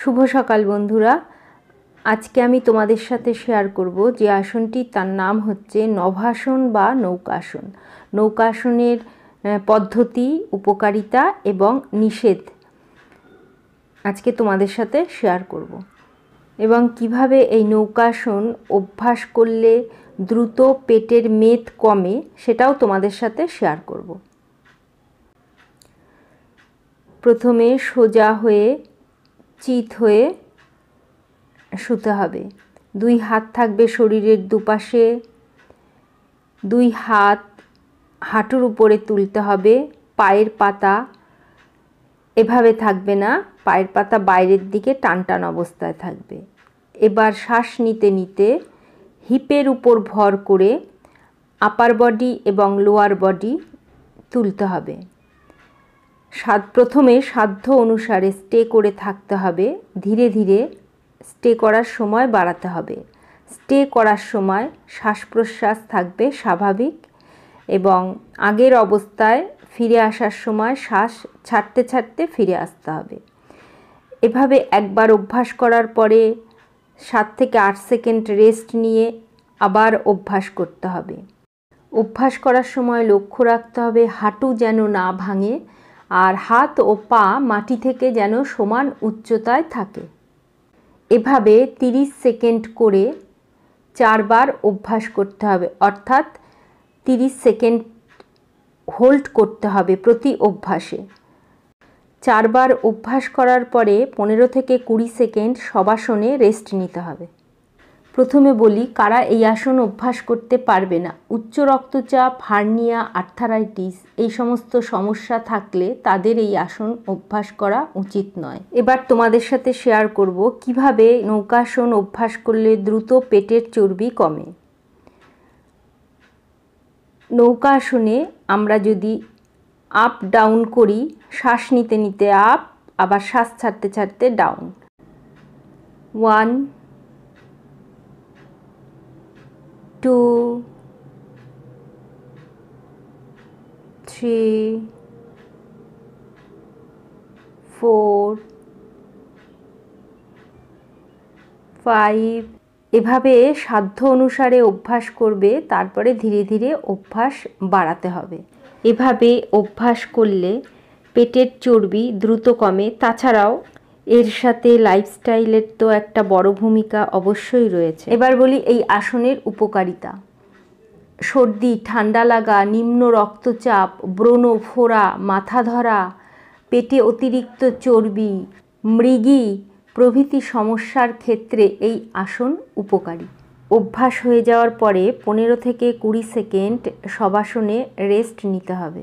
শুভ সকাল বন্ধুরা। আজকে আমি তোমাদের সাথে শেয়ার করব যে আসনটি, তার নাম হচ্ছে নভাসন বা নৌকাসন। নৌকাসনের পদ্ধতি, উপকারিতা এবং নিষেধ আজকে তোমাদের সাথে শেয়ার করব, এবং কিভাবে এই নৌকাসন অভ্যাস করলে দ্রুত পেটের মেদ কমে সেটাও তোমাদের সাথে শেয়ার করব। প্রথমে সোজা হয়ে চিত হয়ে শুতে হবে। দুই হাত থাকবে শরীরের দুপাশে, দুই হাত হাঁটুর উপরে তুলতে হবে। পায়ের পাতা এভাবে থাকবে না, পায়ের পাতা বাইরের দিকে টান টান অবস্থায় থাকবে। এবার শ্বাস নিতে নিতে হিপের উপর ভর করে আপার বডি এবং লোয়ার বডি তুলতে হবে। প্রথমে সাধ্য অনুসারে স্টে করে থাকতে হবে, ধীরে ধীরে স্টে করার সময় বাড়াতে হবে। স্টে করার সময় শ্বাস প্রশ্বাস থাকবে স্বাভাবিক, এবং আগের অবস্থায় ফিরে আসার সময় শ্বাস ছাড়তে ছাড়তে ফিরে আসতে হবে। এভাবে একবার অভ্যাস করার পরে 7 থেকে 8 সেকেন্ড রেস্ট নিয়ে আবার অভ্যাস করতে হবে। অভ্যাস করার সময় লক্ষ্য রাখতে হবে হাঁটু যেন না ভাঙে, আর হাত ও পা মাটি থেকে যেন সমান উচ্চতায় থাকে। এভাবে 30 সেকেন্ড করে 4 বার অভ্যাস করতে হবে, অর্থাৎ 30 সেকেন্ড হোল্ড করতে হবে প্রতি অভ্যাসে। 4 বার অভ্যাস করার পরে 15 থেকে 20 সেকেন্ড শবাসনে রেস্ট নিতে হবে। প্রথমে বলি, কারা এই আসন অভ্যাস করতে পারবে না। উচ্চ রক্তচাপ, হার্নিয়া, আর্থারাইটিস এই সমস্ত সমস্যা থাকলে তাদের এই আসন অভ্যাস করা উচিত নয়। এবার তোমাদের সাথে শেয়ার করব কিভাবে নৌকাসন অভ্যাস করলে দ্রুত পেটের চর্বি কমে। নৌকাসনে আমরা যদি আপ ডাউন করি, শ্বাস নিতে নিতে আপ, আবার শ্বাস ছাড়তে ছাড়তে ডাউন। 1 2 3 4 5 এভাবে সাধ্য অনুসারে অভ্যাস করবে, তারপরে ধীরে ধীরে অভ্যাস বাড়াতে হবে। এভাবে অভ্যাস করলে পেটের চর্বি দ্রুত কমে। তাছাড়াও এর সাথে লাইফস্টাইলের তো একটা বড় ভূমিকা অবশ্যই রয়েছে। এবার বলি এই আসনের উপকারিতা। সর্দি, ঠান্ডা লাগা, নিম্ন রক্তচাপ, ব্রণ, ফোড়া, মাথা ধরা, পেটে অতিরিক্ত চর্বি, মৃগী প্রভৃতি সমস্যার ক্ষেত্রে এই আসন উপকারী। অভ্যাস হয়ে যাওয়ার পরে 15 থেকে 20 সেকেন্ড শবাসনে রেস্ট নিতে হবে।